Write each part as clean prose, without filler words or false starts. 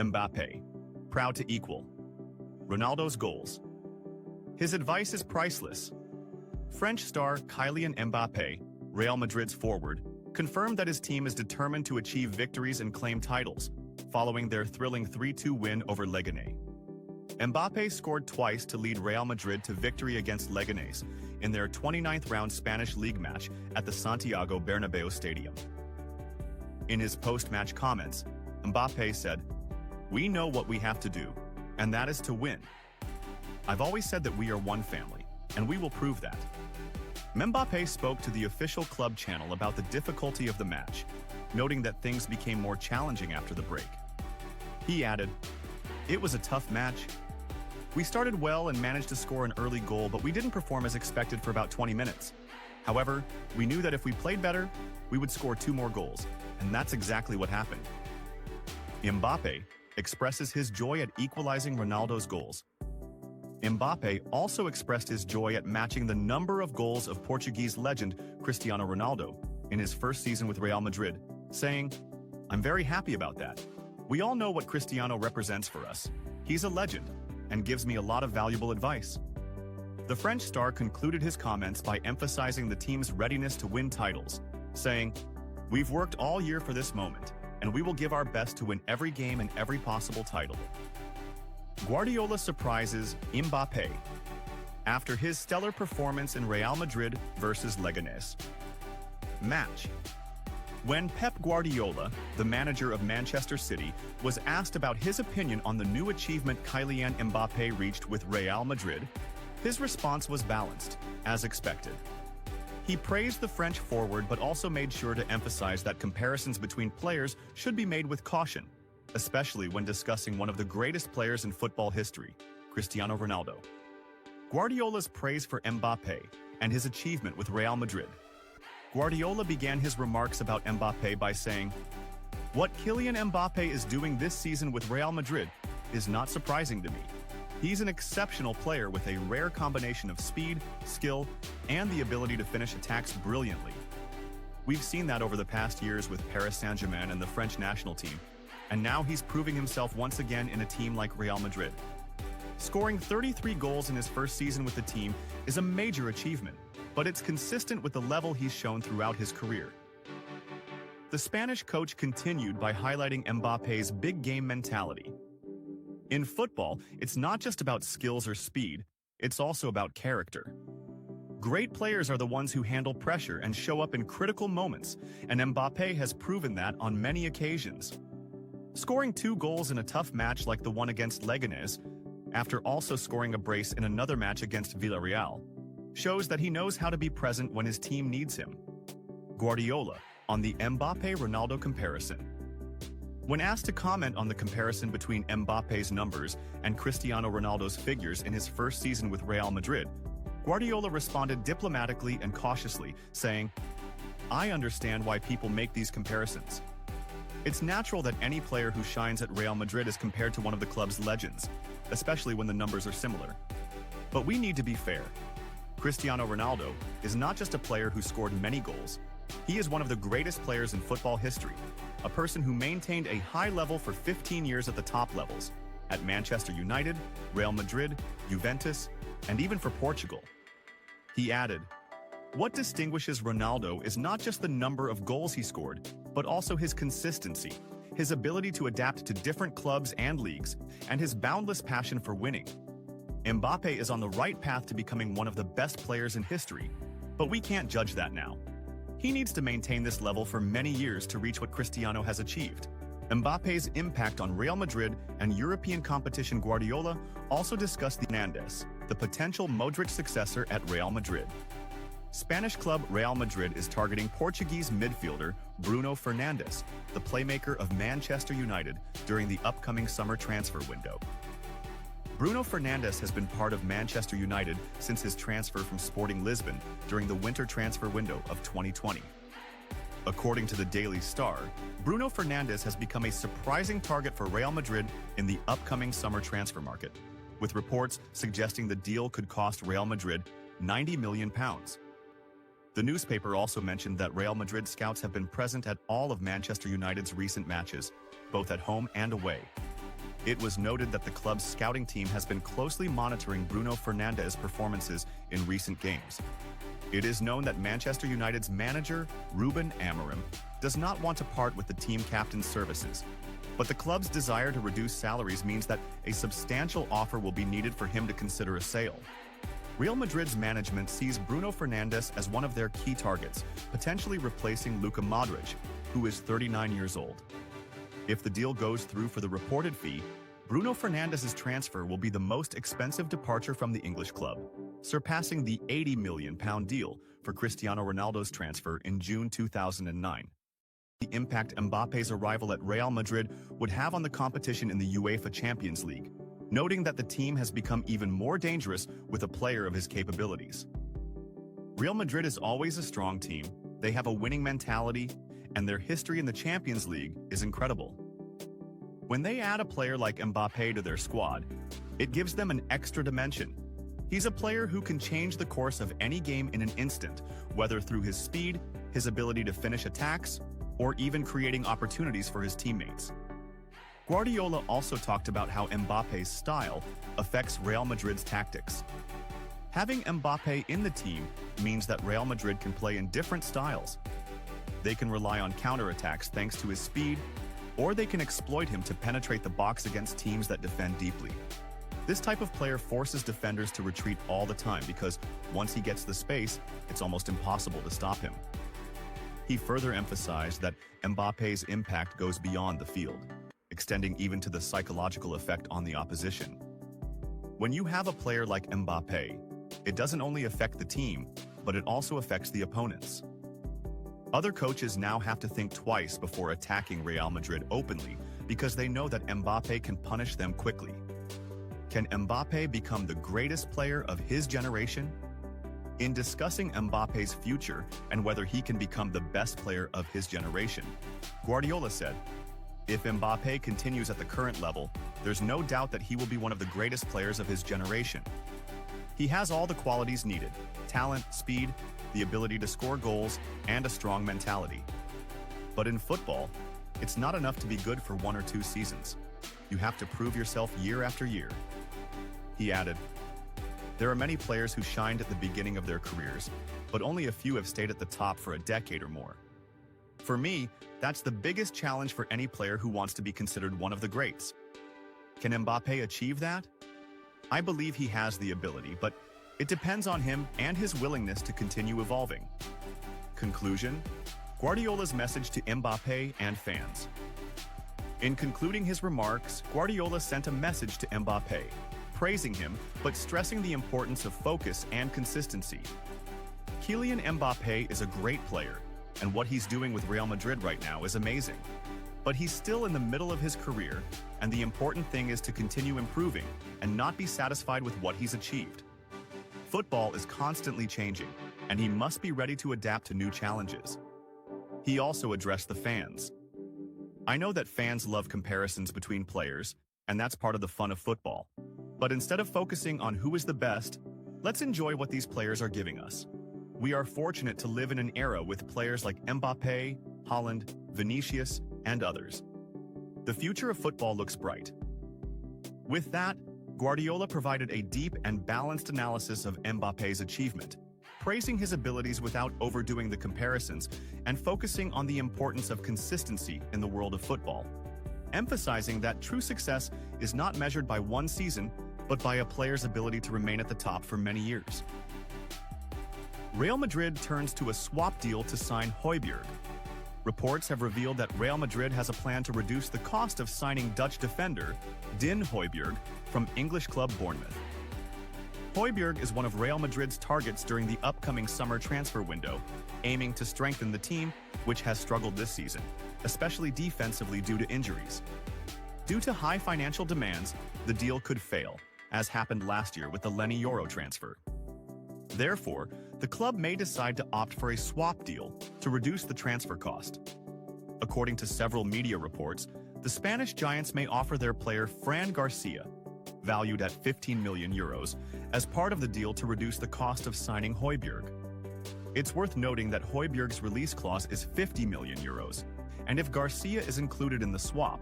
Mbappé, proud to equal Ronaldo's goals. His advice is priceless. French star Kylian Mbappé, Real Madrid's forward, confirmed that his team is determined to achieve victories and claim titles, following their thrilling 3-2 win over Leganés. Mbappé scored twice to lead Real Madrid to victory against Leganés in their 29th round Spanish league match at the Santiago Bernabéu Stadium. In his post-match comments, Mbappé said, "We know what we have to do, and that is to win. I've always said that we are one family, and we will prove that." Mbappé spoke to the official club channel about the difficulty of the match, noting that things became more challenging after the break. He added, "It was a tough match. We started well and managed to score an early goal, but we didn't perform as expected for about 20 minutes. However, we knew that if we played better, we would score 2 more goals, and that's exactly what happened." Mbappé expresses his joy at equalizing Ronaldo's goals. Mbappé also expressed his joy at matching the number of goals of Portuguese legend Cristiano Ronaldo in his first season with Real Madrid, saying, "I'm very happy about that. We all know what Cristiano represents for us. He's a legend and gives me a lot of valuable advice." The French star concluded his comments by emphasizing the team's readiness to win titles, saying, "We've worked all year for this moment, and we will give our best to win every game and every possible title." Guardiola surprises Mbappé after his stellar performance in Real Madrid versus Leganés. Match. When Pep Guardiola, the manager of Manchester City, was asked about his opinion on the new achievement Kylian Mbappé reached with Real Madrid, his response was balanced, as expected. He praised the French forward but also made sure to emphasize that comparisons between players should be made with caution, especially when discussing one of the greatest players in football history, Cristiano Ronaldo. Guardiola's praise for Mbappé and his achievement with Real Madrid. Guardiola began his remarks about Mbappé by saying, "What Kylian Mbappé is doing this season with Real Madrid is not surprising to me. He's an exceptional player with a rare combination of speed, skill, and the ability to finish attacks brilliantly. We've seen that over the past years with Paris Saint-Germain and the French national team, and now he's proving himself once again in a team like Real Madrid. Scoring 33 goals in his first season with the team is a major achievement, but it's consistent with the level he's shown throughout his career." The Spanish coach continued by highlighting Mbappé's big game mentality. In football, it's not just about skills or speed, it's also about character. Great players are the ones who handle pressure and show up in critical moments, and Mbappé has proven that on many occasions. Scoring 2 goals in a tough match like the one against Leganés, after also scoring a brace in another match against Villarreal, shows that he knows how to be present when his team needs him. Guardiola, on the Mbappé-Ronaldo comparison. When asked to comment on the comparison between Mbappé's numbers and Cristiano Ronaldo's figures in his first season with Real Madrid, Guardiola responded diplomatically and cautiously, saying, "I understand why people make these comparisons. It's natural that any player who shines at Real Madrid is compared to one of the club's legends, especially when the numbers are similar. But we need to be fair. Cristiano Ronaldo is not just a player who scored many goals. He is one of the greatest players in football history, a person who maintained a high level for 15 years at the top levels, at Manchester United, Real Madrid, Juventus, and even for Portugal." He added, "What distinguishes Ronaldo is not just the number of goals he scored, but also his consistency, his ability to adapt to different clubs and leagues, and his boundless passion for winning. Mbappé is on the right path to becoming one of the best players in history, but we can't judge that now. He needs to maintain this level for many years to reach what Cristiano has achieved." Mbappé's impact on Real Madrid and European competition. Guardiola also discussed Fernandes, the potential Modric successor at Real Madrid. Spanish club Real Madrid is targeting Portuguese midfielder Bruno Fernandes, the playmaker of Manchester United, during the upcoming summer transfer window. Bruno Fernandes has been part of Manchester United since his transfer from Sporting Lisbon during the winter transfer window of 2020. According to the Daily Star, Bruno Fernandes has become a surprising target for Real Madrid in the upcoming summer transfer market, with reports suggesting the deal could cost Real Madrid £90 million. The newspaper also mentioned that Real Madrid scouts have been present at all of Manchester United's recent matches, both at home and away. It was noted that the club's scouting team has been closely monitoring Bruno Fernandes' performances in recent games. It is known that Manchester United's manager, Ruben Amorim, does not want to part with the team captain's services. But the club's desire to reduce salaries means that a substantial offer will be needed for him to consider a sale. Real Madrid's management sees Bruno Fernandes as one of their key targets, potentially replacing Luka Modric, who is 39 years old. If the deal goes through for the reported fee, Bruno Fernandes' transfer will be the most expensive departure from the English club, surpassing the £80 million deal for Cristiano Ronaldo's transfer in June 2009. The impact Mbappé's arrival at Real Madrid would have on the competition in the UEFA Champions League, noting that the team has become even more dangerous with a player of his capabilities. Real Madrid is always a strong team, they have a winning mentality, and their history in the Champions League is incredible. When they add a player like Mbappé to their squad, it gives them an extra dimension. He's a player who can change the course of any game in an instant, whether through his speed, his ability to finish attacks, or even creating opportunities for his teammates. Guardiola also talked about how Mbappé's style affects Real Madrid's tactics. Having Mbappé in the team means that Real Madrid can play in different styles. They can rely on counterattacks thanks to his speed, or they can exploit him to penetrate the box against teams that defend deeply. This type of player forces defenders to retreat all the time because once he gets the space, it's almost impossible to stop him. He further emphasized that Mbappé's impact goes beyond the field, extending even to the psychological effect on the opposition. When you have a player like Mbappé, it doesn't only affect the team, but it also affects the opponents. Other coaches now have to think twice before attacking Real Madrid openly because they know that Mbappé can punish them quickly. Can Mbappé become the greatest player of his generation? In discussing Mbappé's future and whether he can become the best player of his generation, Guardiola said, "If Mbappé continues at the current level, there's no doubt that he will be one of the greatest players of his generation. He has all the qualities needed: talent, speed, the ability to score goals, and a strong mentality. But in football, it's not enough to be good for 1 or 2 seasons. You have to prove yourself year after year." He added, "There are many players who shined at the beginning of their careers, but only a few have stayed at the top for a decade or more. For me, that's the biggest challenge for any player who wants to be considered one of the greats. Can Mbappé achieve that? I believe he has the ability, but it depends on him and his willingness to continue evolving." Conclusion: Guardiola's message to Mbappé and fans. In concluding his remarks, Guardiola sent a message to Mbappé, praising him but stressing the importance of focus and consistency. Kylian Mbappé is a great player, and what he's doing with Real Madrid right now is amazing. But he's still in the middle of his career, and the important thing is to continue improving and not be satisfied with what he's achieved. Football is constantly changing, and he must be ready to adapt to new challenges. He also addressed the fans. "I know that fans love comparisons between players, and that's part of the fun of football. But instead of focusing on who is the best, let's enjoy what these players are giving us. We are fortunate to live in an era with players like Mbappé, Haaland, Vinicius, and others. The future of football looks bright." With that, Guardiola provided a deep and balanced analysis of Mbappé's achievement, praising his abilities without overdoing the comparisons and focusing on the importance of consistency in the world of football, emphasizing that true success is not measured by one season, but by a player's ability to remain at the top for many years. Real Madrid turns to a swap deal to sign Højbjerg. Reports have revealed that Real Madrid has a plan to reduce the cost of signing Dutch defender Din Højbjerg from English club Bournemouth. Højbjerg is one of Real Madrid's targets during the upcoming summer transfer window, aiming to strengthen the team, which has struggled this season, especially defensively due to injuries. Due to high financial demands, the deal could fail, as happened last year with the Leny Yoro transfer. Therefore, the club may decide to opt for a swap deal to reduce the transfer cost. According to several media reports, the Spanish Giants may offer their player Fran Garcia, valued at €15 million, as part of the deal to reduce the cost of signing Højbjerg. It's worth noting that Højbjerg's release clause is €50 million, and if Garcia is included in the swap,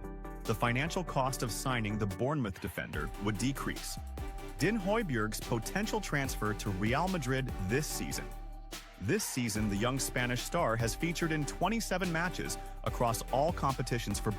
the financial cost of signing the Bournemouth defender would decrease. Den Højbjerg's potential transfer to Real Madrid this season. This season, the young Spanish star has featured in 27 matches across all competitions for